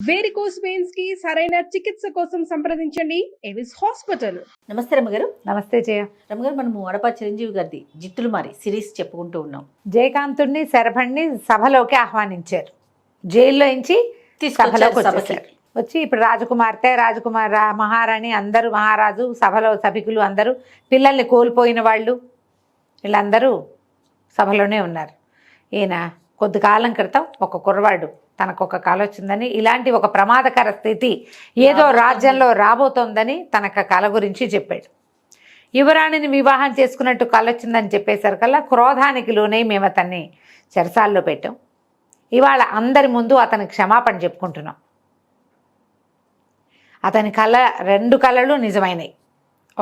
Varicose veins కి సరైన చికిత్స కోసం సంప్రదించండి ఎవిస్ హాస్పిటల్. నమస్తే రమ్మగారు. నమస్తే జయ. రమ్మగారు, మనము అడప చిరంజీవి గారిది జిత్తులు మారి సిరీస్ చెప్పుకుంటూ ఉన్నాం. జయకాంతుడిని శరభణ్ణి సభలోకి ఆహ్వానించారు, జైల్లో నుంచి సభలోకి వచ్చేసారు. వచ్చి ఇప్పుడు రాజకుమార్తె మహారాణి అందరూ, మహారాజు, సభలో సభికులు అందరూ, పిల్లల్ని కోల్పోయిన వాళ్ళు వీళ్ళందరూ సభలోనే ఉన్నారు. ఈయన కొద్ది కాలం క్రితం ఒక కుర్రవాడు తనకు ఒక కల వచ్చిందని, ఇలాంటి ఒక ప్రమాదకర స్థితి ఏదో రాజ్యంలో రాబోతోందని తనకు కల గురించి చెప్పాడు. యువరాణిని వివాహం చేసుకున్నట్టు కల వచ్చిందని చెప్పేసరికల్లా క్రోధానికి లోనై మేము అతన్ని చెరసాల్లో పెట్టాం. ఇవాళ అందరి ముందు అతని క్షమాపణ చెప్పుకుంటున్నాం. అతని కళ, 2 కళలు నిజమైనవి.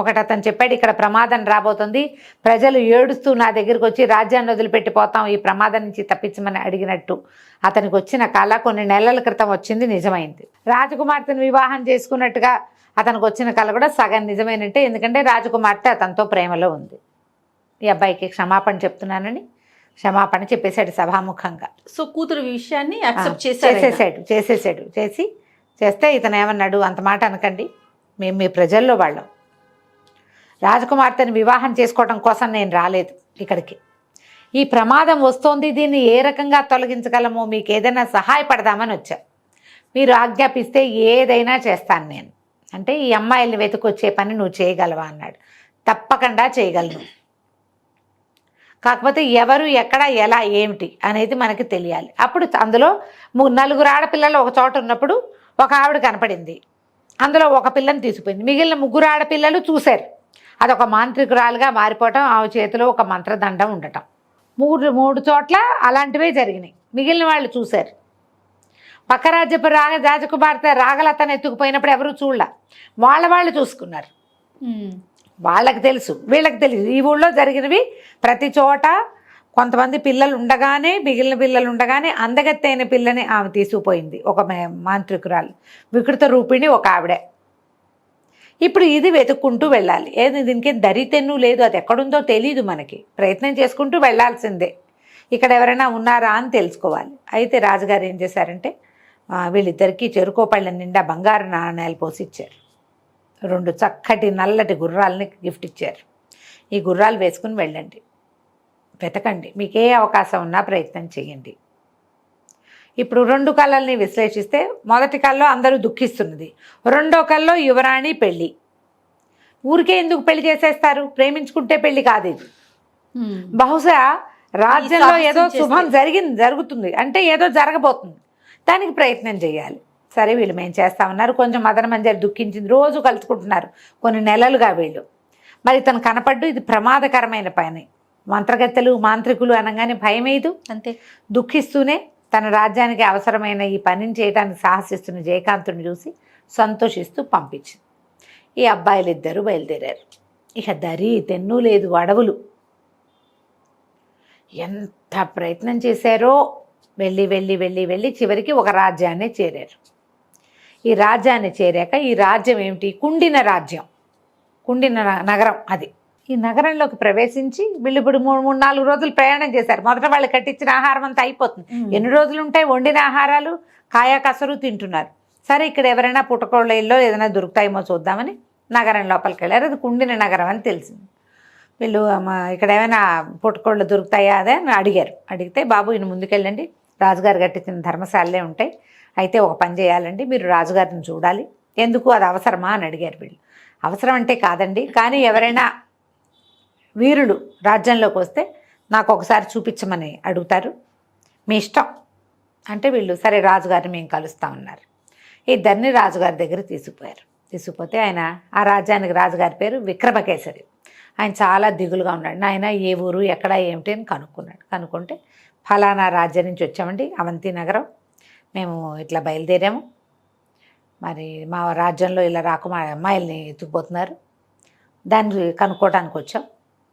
ఒకటి అతను చెప్పాడు, ఇక్కడ ప్రమాదం రాబోతుంది, ప్రజలు ఏడుస్తూ నా దగ్గరికి వచ్చి రాజ్యాన్ని వదిలిపెట్టిపోతాం, ఈ ప్రమాదం నుంచి తప్పించమని అడిగినట్టు అతనికి వచ్చిన కళ కొన్ని నెలల క్రితం వచ్చింది, నిజమైంది. రాజకుమార్తెను వివాహం చేసుకున్నట్టుగా అతనికి వచ్చిన కళ కూడా సగం నిజమైనట్టే, ఎందుకంటే రాజకుమార్తె అతనితో ప్రేమలో ఉంది. ఈ అబ్బాయికి క్షమాపణ చెప్తున్నానని క్షమాపణ చెప్పేశాడు సభాముఖంగా. సో కూతురు విషయాన్ని యాక్సెప్ట్ చేస్తే ఇతను ఏమన్నాడు, అంత మాట అనకండి, మేము మీ ప్రజల్లో వాళ్ళం, రాజకుమార్తెని వివాహం చేసుకోవడం కోసం నేను రాలేదు ఇక్కడికి, ఈ ప్రమాదం వస్తోంది, దీన్ని ఏ రకంగా తొలగించగలమో మీకు ఏదైనా సహాయపడదామని వచ్చా, మీరు ఆజ్ఞాపిస్తే ఏదైనా చేస్తాను నేను అంటే, ఈ అమ్మాయిల్ని వెతుకొచ్చే పని నువ్వు చేయగలవా అన్నాడు. తప్పకుండా చేయగలను, కాకపోతే ఎవరు, ఎక్కడ, ఎలా, ఏమిటి అనేది మనకి తెలియాలి. అప్పుడు అందులో 4 ఆడపిల్లలు ఒక చోట ఉన్నప్పుడు ఒక ఆవిడ కనపడింది, అందులో ఒక పిల్లని తీసుకుపోయింది, మిగిలిన 3 ఆడపిల్లలు చూశారు. అదొక మాంత్రికురాలుగా మారిపోవటం, ఆమె చేతిలో ఒక మంత్రదండం ఉండటం, 3 చోట్ల అలాంటివే జరిగినాయి. మిగిలిన వాళ్ళు చూశారు. పక్క రాజ్యపు రాజకుమార్తె రాగలతను ఎత్తుకుపోయినప్పుడు ఎవరు చూడలే, వాళ్ళు చూసుకున్నారు. వాళ్ళకి తెలుసు, వీళ్ళకి తెలియదు. ఈ ఊళ్ళో జరిగినవి ప్రతి చోట కొంతమంది పిల్లలు ఉండగానే, మిగిలిన పిల్లలు ఉండగానే అందగత్తైన పిల్లని ఆమె తీసుకుపోయింది, ఒక మాంత్రికురాలు, వికృత రూపిణి ఒక ఆవిడే. ఇప్పుడు ఇది వెతుక్కుంటూ వెళ్ళాలి. ఏది దీనికి దరితెన్ను లేదు, అది ఎక్కడుందో తెలీదు మనకి, ప్రయత్నం చేసుకుంటూ వెళ్ళాల్సిందే. ఇక్కడ ఎవరైనా ఉన్నారా అని తెలుసుకోవాలి. అయితే రాజుగారు ఏం చేశారంటే, వీళ్ళిద్దరికీ చెరుకోపళ్ళ నిండా బంగారు నాణ్యాలు పోసి ఇచ్చారు. 2 చక్కటి నల్లటి గుర్రాలని గిఫ్ట్ ఇచ్చారు. ఈ గుర్రాలు వేసుకుని వెళ్ళండి, వెతకండి, మీకు ఏ అవకాశం ఉన్నా ప్రయత్నం చేయండి. ఇప్పుడు 2 కళల్ని విశ్లేషిస్తే, మొదటి కళలో అందరూ దుఃఖిస్తున్నది, 2వ కళలో యువరాణి పెళ్ళి. ఊరికే ఎందుకు పెళ్లి చేసేస్తారు, ప్రేమించుకుంటే పెళ్లి కాదు ఇది. బహుశా రాజ్యంలో ఏదో శుభం జరుగుతుంది అంటే, ఏదో జరగబోతుంది, దానికి ప్రయత్నం చేయాలి. సరే వీళ్ళు మేము చేస్తామన్నారు. కొంచెం మదన మంజరి దుఃఖించింది, రోజు కలుసుకుంటున్నారు కొన్ని నెలలుగా వీళ్ళు. మరి తను కనపడ్డు, ఇది ప్రమాదకరమైన పని, మంత్రగత్తెలు మాంత్రికులు అనగానే భయమేదు, అంతే. దుఃఖిస్తూనే తన రాజ్యానికి అవసరమైన ఈ పనిని చేయడానికి సాహసిస్తున్న జయకాంతుని చూసి సంతోషిస్తూ పంపించింది. ఈ అబ్బాయిలు ఇద్దరు బయలుదేరారు. ఇక దరి తెన్ను లేదు, అడవులు. ఎంత ప్రయత్నం చేశారో, వెళ్ళి చివరికి ఒక రాజ్యాన్ని చేరారు. ఈ రాజ్యాన్ని చేరాక, ఈ రాజ్యం ఏమిటి, కుండిన రాజ్యం, కుండిన నగరం అది. ఈ నగరంలోకి ప్రవేశించి వీళ్ళు ఇప్పుడు 3-4 రోజులు ప్రయాణం చేశారు. మొదట వాళ్ళు కట్టించిన ఆహారం అంతా అయిపోతుంది, ఎన్ని రోజులు ఉంటాయి, వండిన ఆహారాలు కాయా కసరు తింటున్నారు. సరే ఇక్కడ ఎవరైనా పుట్టకోళ్ళ ఇల్లో ఏదైనా దొరుకుతాయేమో చూద్దామని నగరం లోపలికి వెళ్ళారు. అది కుండిన నగరం అని తెలిసింది. వీళ్ళు ఇక్కడ ఏమైనా పుట్టకోళ్ళు దొరుకుతాయా అదే అని అడిగారు. అడిగితే, బాబు ఈయన ముందుకెళ్ళండి, రాజుగారు కట్టించిన ధర్మశాలలే ఉంటాయి, అయితే ఒక పని చేయాలండి, మీరు రాజుగారిని చూడాలి. ఎందుకు, అది అవసరమా అని అడిగారు. వీళ్ళు అవసరం అంటే కాదండి, కానీ ఎవరైనా వీరులు రాజ్యంలోకి వస్తే నాకు ఒకసారి చూపించమని అడుగుతారు, మీ ఇష్టం అంటే వీళ్ళు సరే రాజుగారిని మేము కలుస్తామన్నారు. ఇద్దరిని రాజుగారి దగ్గర తీసుకుపోతే ఆయన, ఆ రాజ్యానికి రాజుగారి పేరు విక్రమకేసరి. ఆయన చాలా దిగులుగా ఉన్నాడు. ఆయన ఏ ఊరు, ఎక్కడ, ఏమిటి అని కనుక్కుంటే, ఫలానా రాజ్యం నుంచి వచ్చామండి, అవంతి నగరం, మేము ఇట్లా బయలుదేరాము, మరి మా రాజ్యంలో ఇలా అమ్మాయిల్ని ఎత్తుకుపోతున్నారు, దాన్ని కనుక్కోవడానికి వచ్చాం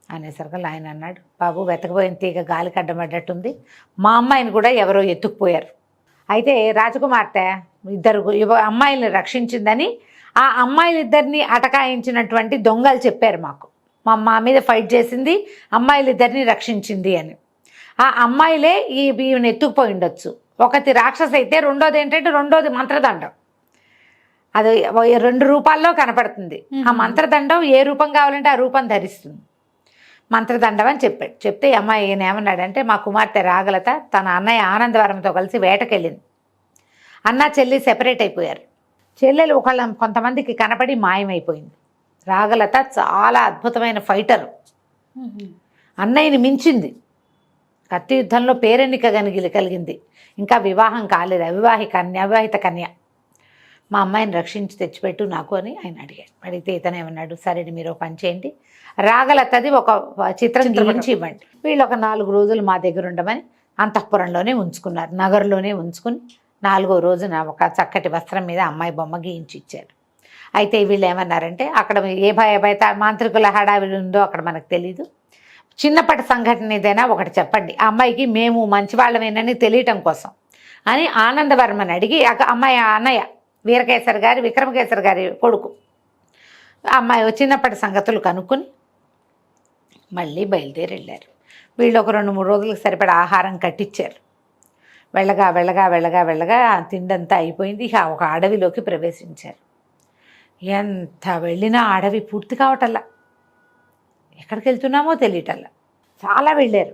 అనేసరికి ఆయన అన్నాడు, బాబు వెతకపోయిన తీగ గాలికి అడ్డమడ్డట్టుంది, మా అమ్మాయిని కూడా ఎవరో ఎత్తుకుపోయారు. అయితే రాజకుమార్తె 2 అమ్మాయిల్ని రక్షించిందని ఆ అమ్మాయిలిద్దరిని అటకాయించినటువంటి దొంగలు చెప్పారు మాకు, మా మీద ఫైట్ చేసింది అమ్మాయిలిద్దరిని రక్షించింది అని. ఆ అమ్మాయిలే ఈమెను ఎత్తుకుపోయి ఉండొచ్చు ఒకటి రాక్షస అయితే రెండోది ఏంటంటే రెండోది మంత్రదండం. అది 2 రూపాల్లో కనపడుతుంది. ఆ మంత్రదండం ఏ రూపం కావాలంటే ఆ రూపం ధరిస్తుంది. మంత్రదండం అని చెప్పాడు. చెప్తే అమ్మాయి ఈయన ఏమన్నాడంటే, మా కుమార్తె రాగలత తన అన్నయ్య ఆనందవరంతో కలిసి వేటకెళ్ళింది. అన్న చెల్లి సెపరేట్ అయిపోయారు. చెల్లెలు కొంతమందికి కనపడి మాయమైపోయింది. రాగలత చాలా అద్భుతమైన ఫైటర్, అన్నయ్యని మించింది. కత్తి యుద్ధంలో పేరెన్నిక కలిగింది. ఇంకా వివాహం కాలేదు, అవివాహిత కన్య. మా అమ్మాయిని రక్షించి తెచ్చిపెట్టు నాకు అని ఆయన అడిగాడు. అడిగితే ఇతను ఏమన్నాడు, సరే మీరు ఒక పని చేయండి, రాగలతది ఒక చిత్రం గీయించి ఇవ్వండి. వీళ్ళు ఒక 4 రోజులు మా దగ్గర ఉండమని అంతఃపురంలోనే ఉంచుకున్నారు. నగర్లోనే ఉంచుకుని 4వ రోజున ఒక చక్కటి వస్త్రం మీద అమ్మాయి బొమ్మ గీయించి ఇచ్చారు. అయితే వీళ్ళు ఏమన్నారంటే, అక్కడ ఏ భయభయత మాంత్రికుల హడావిడి ఉందో అక్కడ మనకు తెలీదు, చిన్నప్పటి సంఘటన ఏదైనా ఒకటి చెప్పండి, ఆ అమ్మాయికి మేము మంచివాళ్ళమేనని తెలియటం కోసం అని ఆనందవర్మని అడిగి, అమ్మాయి అన్నయ్య విక్రమకేసరి గారి కొడుకు అమ్మాయి చిన్నప్పటి సంగతులు కనుక్కొని మళ్ళీ బయలుదేరి వెళ్ళారు. వీళ్ళు ఒక 2-3 రోజులకు సరిపడా ఆహారం కట్టించారు. వెళ్ళగా తిండంతా అయిపోయింది. ఇక ఒక అడవిలోకి ప్రవేశించారు. ఎంత వెళ్ళినా అడవి పూర్తి కావటల్లా, ఎక్కడికి వెళ్తున్నామో తెలియటల్లా. చాలా వెళ్ళారు.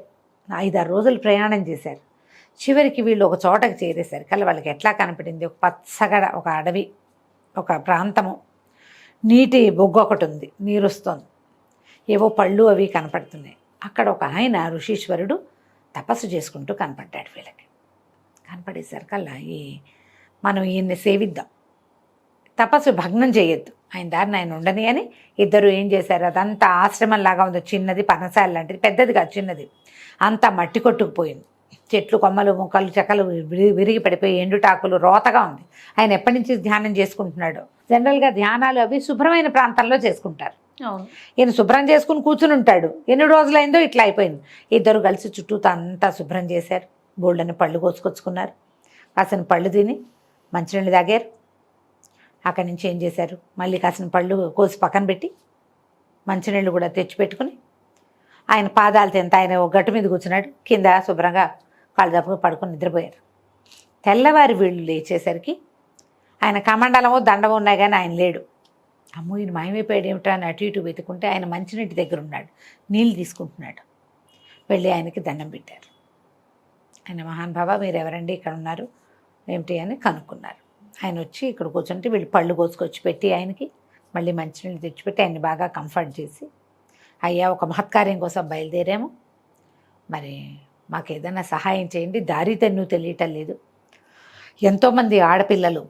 5-6 రోజులు ప్రయాణం చేశారు. చివరికి వీళ్ళు ఒక చోటకి చేరేసరికి వాళ్ళకి ఎట్లా కనపడింది, ఒక పచ్చగడ, ఒక అడవి, ఒక ప్రాంతము, నీటి బొగ్గు ఒకటి ఉంది, నీరు వస్తుంది, ఏవో పళ్ళు అవి కనపడుతున్నాయి. అక్కడ ఒక ఆయన ఋషీశ్వరుడు తపస్సు చేసుకుంటూ కనపడ్డాడు. వీళ్ళకి కనపడేసరికల్లా మనం ఈయన్ని సేవిద్దాం, తపస్సు భగ్నం చేయొద్దు, ఆయన దారిని ఆయన ఉండని అని ఇద్దరు ఏం చేశారు, అదంతా ఆశ్రమంలాగా ఉంది, చిన్నది పనసాల లాంటిది, పెద్దది కాదు చిన్నది, అంతా మట్టి కొట్టుకుపోయింది. చెట్లు కొమ్మలు మొక్కలు చెక్కలు విరిగి పడిపోయి ఎండుటాకులు రోతగా ఉంది. ఆయన ఎప్పటి నుంచి ధ్యానం చేసుకుంటున్నాడు. జనరల్గా ధ్యానాలు అవి శుభ్రమైన ప్రాంతంలో చేసుకుంటారు. ఈయన శుభ్రం చేసుకుని కూర్చుని ఉంటాడు. ఎన్ని రోజులైందో ఇట్లా అయిపోయింది. ఇద్దరు కలిసి చుట్టూతో అంతా శుభ్రం చేశారు. బోల్డని పళ్ళు కోసుకొచ్చుకున్నారు. కాసిన పళ్ళు తిని మంచినీళ్ళు తాగారు. అక్కడి నుంచి ఏం చేశారు, మళ్ళీ కాసిన పళ్ళు కోసి పక్కన పెట్టి మంచినీళ్ళు కూడా తెచ్చిపెట్టుకుని ఆయన పాదాలు తింత ఆయన ఒక గట్టు మీద కూర్చున్నాడు. కింద శుభ్రంగా కాళ్ళు దప్పుకు పడుకొని నిద్రపోయారు. తెల్లవారి వీళ్ళు లేచేసరికి ఆయన కమండలమో దండమో ఉన్నాయి కానీ ఆయన లేడు. అమ్మో ఈయన మాయమైపోయాడు ఏమిటా అని అటు ఇటు వెతుకుంటే ఆయన మంచినీటి దగ్గర ఉన్నాడు, నీళ్ళు తీసుకుంటున్నాడు. వెళ్ళి ఆయనకి దండం పెట్టారు. ఆయన మహానుభావ మీరు ఎవరండి ఇక్కడ ఉన్నారు ఏమిటి అని కనుక్కున్నారు. ఆయన వచ్చి ఇక్కడ కూర్చుంటే వీళ్ళు పళ్ళు కోసుకొచ్చి పెట్టి ఆయనకి మళ్ళీ మంచినీళ్ళు తెచ్చిపెట్టి ఆయన్ని బాగా కంఫర్ట్ చేసి, అయ్యా ఒక మహత్కార్యం కోసం బయలుదేరాము, మరి మాకు ఏదైనా సహాయం చేయండి, దారి తెన్ను తెలియటం లేదు, ఎంతోమంది ఆడపిల్లలు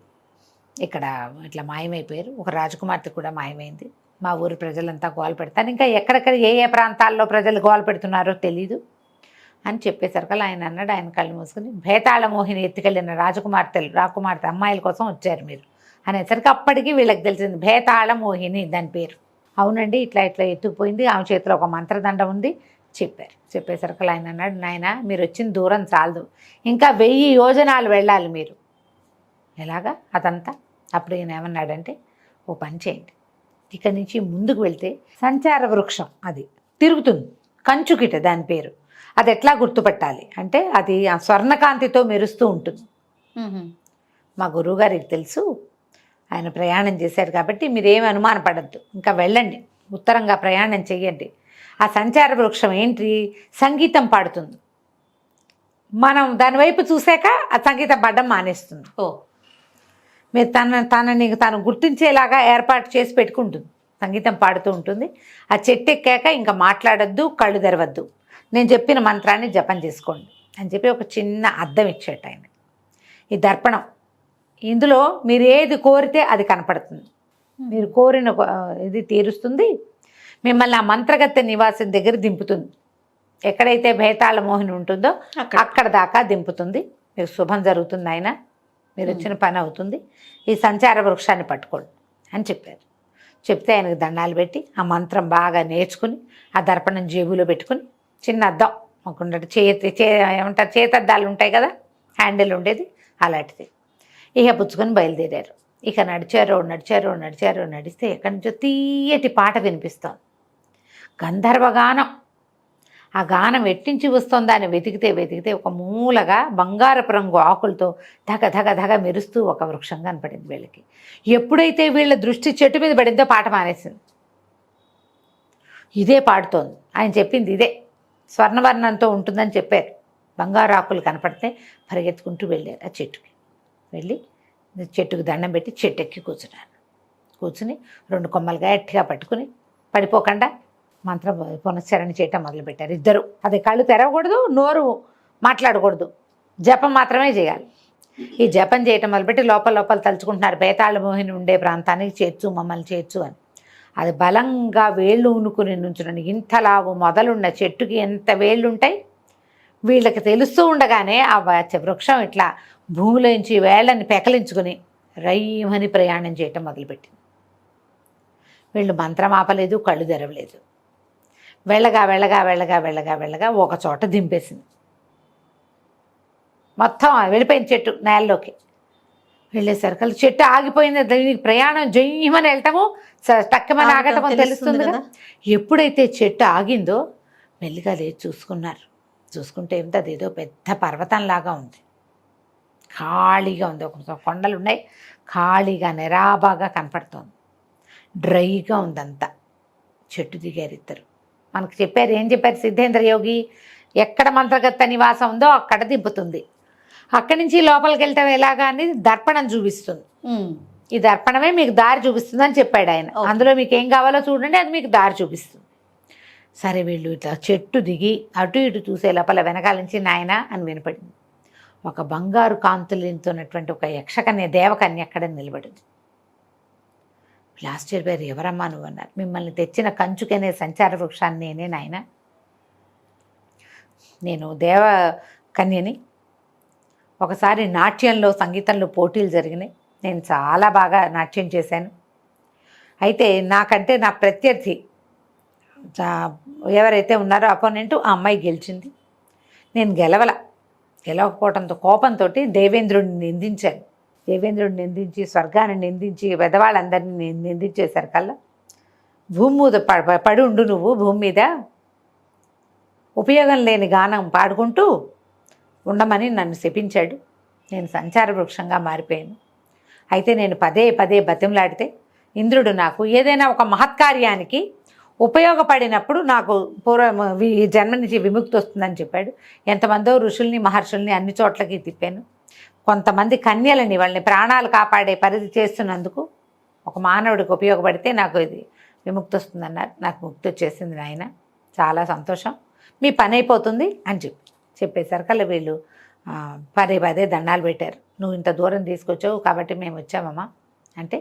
ఇక్కడ ఇట్లా మాయమైపోయారు, ఒక రాజకుమార్తె కూడా మాయమైంది, మా ఊరి ప్రజలంతా గోల పెడతారు, ఇంకా ఎక్కడెక్కడ ఏ ప్రాంతాల్లో ప్రజలు గోల పెడుతున్నారో తెలీదు అని చెప్పేసరికి ఆయన అన్నాడు, ఆయన కళ్ళు మూసుకుని, భేతాళ మోహిని ఎత్తుకెళ్ళిన రాకుమార్తె అమ్మాయిల కోసం వచ్చారు మీరు అనేసరికి అప్పటికి వీళ్ళకి తెలిసింది భేతాళ మోహిని దాని పేరు. అవునండి ఇట్లా ఎత్తుకుపోయింది, ఆమె చేతిలో ఒక మంత్రదండం ఉంది చెప్పారు. చెప్పేసరికి ఆయన అన్నాడు, నాయన మీరు వచ్చిన దూరం చాలదు, ఇంకా 1000 యోజనాలు వెళ్ళాలి మీరు. ఎలాగా అదంతా? అప్పుడు ఈయన ఏమన్నాడంటే, ఓ పని చేయండి, ఇక్కడి నుంచి ముందుకు వెళ్తే సంచార వృక్షం అది తిరుగుతుంది, కంచుకిట దాని పేరు, అది ఎట్లా గుర్తుపట్టాలి అంటే అది ఆ స్వర్ణకాంతితో మెరుస్తూ ఉంటుంది. మా గురువుగారికి తెలుసు, ఆయన ప్రయాణం చేశారు కాబట్టి మీరేమి అనుమానపడద్దు, ఇంకా వెళ్ళండి, ఉత్తరంగా ప్రయాణం చెయ్యండి. ఆ సంచార వృక్షం ఏంటి, సంగీతం పాడుతుంది, మనం దాని వైపు చూసాక ఆ సంగీతం పాడడం మానేస్తుంది. మీరు తనని తాను గుర్తించేలాగా ఏర్పాటు చేసి పెట్టుకుంటుంది, సంగీతం పాడుతూ ఉంటుంది. ఆ చెట్టు ఎక్కాక ఇంకా మాట్లాడద్దు, కళ్ళు తెరవద్దు, నేను చెప్పిన మంత్రాన్ని జపం చేసుకోండి అని చెప్పి ఒక చిన్న అద్దం ఇచ్చేట ఆయన. ఈ దర్పణం, ఇందులో మీరు ఏది కోరితే అది కనపడుతుంది, మీరు కోరిన ఇది తీరుస్తుంది, మిమ్మల్ని ఆ మంత్రగత్తె నివాసం దగ్గర దింపుతుంది, ఎక్కడైతే భేతాళ మోహిని ఉంటుందో అక్కడ దాకా దింపుతుంది, మీకు శుభం జరుగుతుంది, ఆయన మీరు వచ్చిన పని అవుతుంది, ఈ సంచార వృక్షాన్ని పట్టుకోండి అని చెప్పారు. చెప్తే ఆయనకు దండాలు పెట్టి ఆ మంత్రం బాగా నేర్చుకుని ఆ దర్పణం జేబులో పెట్టుకుని, చిన్న అద్దం మాకుండటి ఏమంటారు చేతద్దాలు ఉంటాయి కదా, హ్యాండిల్ ఉండేది అలాంటిది, ఇక పుచ్చుకొని బయలుదేరారు. ఇక నడిస్తే ఎక్కడి నుంచో తీయటి పాట వినిపిస్తోంది, గంధర్వగానం. ఆ గానం ఎట్టించి వస్తుందా అని వెతికితే ఒక మూలగా బంగారపు రంగు ఆకులతో ధగ ధగ ధగ మెరుస్తూ ఒక వృక్షం కనపడింది వీళ్ళకి. ఎప్పుడైతే వీళ్ళ దృష్టి చెట్టు మీద పడిందో పాట మానేసింది. ఇదే పాడుతోంది. ఆయన చెప్పింది ఇదే, స్వర్ణవర్ణంతో ఉంటుందని చెప్పారు. బంగారు ఆకులు కనపడితే పరిగెత్తుకుంటూ వెళ్ళారు ఆ చెట్టుకి. వెళ్ళి చెట్టుకు దండం పెట్టి చెట్టు ఎక్కి కూర్చున్నాను. కూర్చుని 2 కొమ్మలు గట్టిగా పట్టుకుని పడిపోకుండా మంత్రం పునశ్చరణ చేయటం మొదలుపెట్టారు ఇద్దరు. అది కళ్ళు తెరవకూడదు, నోరు మాట్లాడకూడదు, జపం మాత్రమే చేయాలి. ఈ జపం చేయటం మొదలుపెట్టి లోపల తలుచుకుంటున్నారు, బేతాళ మోహిని ఉండే ప్రాంతానికి చేర్చు, మమ్మల్ని చేర్చు అని. అది బలంగా వేళ్ళు ఉనుకుని నుంచుని ఇంతలావు మొదలున్న చెట్టుకి ఎంత వేళ్ళు ఉంటాయి వీళ్ళకి తెలుస్తూ ఉండగానే ఆ వృక్షం ఇట్లా భూమిలోంచి వేళ్ళని పెకలించుకుని రైమని ప్రయాణం చేయటం మొదలుపెట్టింది. వీళ్ళు మంత్రం ఆపలేదు, కళ్ళు తెరవలేదు. వెళ్ళగా ఒక చోట దింపేసింది. మొత్తం వెళ్ళిపోయింది చెట్టు నేలలోకి. వెళ్ళేసరికి చెట్టు ఆగిపోయింది. దీనికి ప్రయాణం జయ్యమని వెళ్ళటము టక్కమని ఆగటమో తెలుస్తుంది కదా. ఎప్పుడైతే చెట్టు ఆగిందో మెల్లిగా లేచి చూసుకున్నారు. చూసుకుంటే ఏమిటి, అదేదో పెద్ద పర్వతంలాగా ఉంది. ఖాళీగా ఉంది. ఒక కొండలు ఉన్నాయి, ఖాళీగా నిరాబాగా కనపడుతోంది. డ్రైగా ఉందంతా. చెట్టు దిగారు ఇద్దరు. మనకు చెప్పారు, ఏం చెప్పారు సిద్ధేంద్ర యోగి, ఎక్కడ మంత్రగత్త నివాసం ఉందో అక్కడ దింపుతుంది. అక్కడి నుంచి లోపలికి వెళ్ళటం ఎలాగా అనేది దర్పణం చూపిస్తుంది. ఈ దర్పణమే మీకు దారి చూపిస్తుంది అని చెప్పాడు ఆయన. అందులో మీకు ఏం కావాలో చూడండి, అది మీకు దారి చూపిస్తుంది. సరే వీళ్ళు ఇట్లా చెట్టు దిగి అటు ఇటు చూసే లోపల వెనకాల నుంచి నాయన అని వినపడింది. ఒక బంగారు కాంతులతోన్నటువంటి ఒక యక్షకన్య, దేవకన్య అక్కడ నిలబడింది. లాస్ట్ ఇయర్ పేరు ఎవరమ్మా నువ్వు అన్నారు. మిమ్మల్ని తెచ్చిన కంచుకనే సంచార వృక్షాన్ని నేనే నాయన, నేను దేవకన్యని. ఒకసారి నాట్యంలో సంగీతంలో పోటీలు జరిగినాయి, నేను చాలా బాగా నాట్యం చేశాను. అయితే నాకంటే నా ప్రత్యర్థి ఎవరైతే ఉన్నారో అపోనెంట్, ఆ అమ్మాయి గెలిచింది. నేను గెలవకపోవడంతో కోపంతో దేవేంద్రుడిని నిందించాను. దేవేంద్రుడిని నిందించి, స్వర్గాన్ని నిందించి, పెద్దవాళ్ళందరినీ నిందించేసరికల్లా భూమి మీద పడి ఉండు నువ్వు, భూమి మీద ఉపయోగం లేని గానం పాడుకుంటూ ఉండమని నన్ను శపించాడు. నేను సంచార వృక్షంగా మారిపోయాను. అయితే నేను పదే బతిమలాడితే ఇంద్రుడు నాకు ఏదైనా ఒక మహత్కార్యానికి ఉపయోగపడినప్పుడు నాకు ఈ జన్మ నుంచి విముక్తి వస్తుందని చెప్పాడు. ఎంతమందో ఋషుల్ని మహర్షుల్ని అన్ని చోట్లకి తిప్పాను. కొంతమంది కన్యలని, వాళ్ళని ప్రాణాలు కాపాడే పరిధి చేస్తున్నందుకు ఒక మానవుడికి ఉపయోగపడితే నాకు ఇది విముక్తి వస్తుందన్నారు. నాకు ముక్తి వచ్చేసింది నాయన, చాలా సంతోషం, మీ పని అయిపోతుంది అని చెప్పేసరికల్లా వీళ్ళు పదే దండాలు పెట్టారు. నువ్వు ఇంత దూరం తీసుకొచ్చావు కాబట్టి మేము వచ్చామమ్మా అంటే,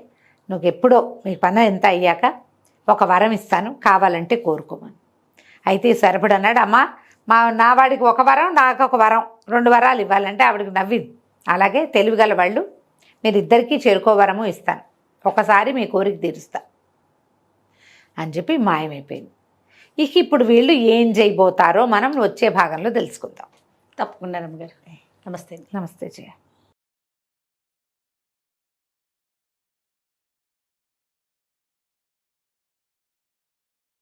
నువ్వు ఎప్పుడో మీ పని ఎంత అయ్యాక ఒక వరం ఇస్తాను, కావాలంటే కోరుకోమని. అయితే సరిపడు అన్నాడు. అమ్మ నా వాడికి ఒక వరం, నాకు ఒక వరం, 2 వరాలు ఇవ్వాలంటే ఆవిడకి నవ్వింది. అలాగే తెలివిగల వాళ్ళు, మీరిద్దరికీ చెరుకో వరము ఇస్తాను, ఒకసారి మీ కోరిక తీరుస్తా అని చెప్పి మాయమైపోయింది. ఇప్పుడు వీళ్ళు ఏం చేయబోతారో మనం వచ్చే భాగంలో తెలుసుకుందాం. తప్పకుండా రమ్మగారు. నమస్తే. నమస్తే జయ.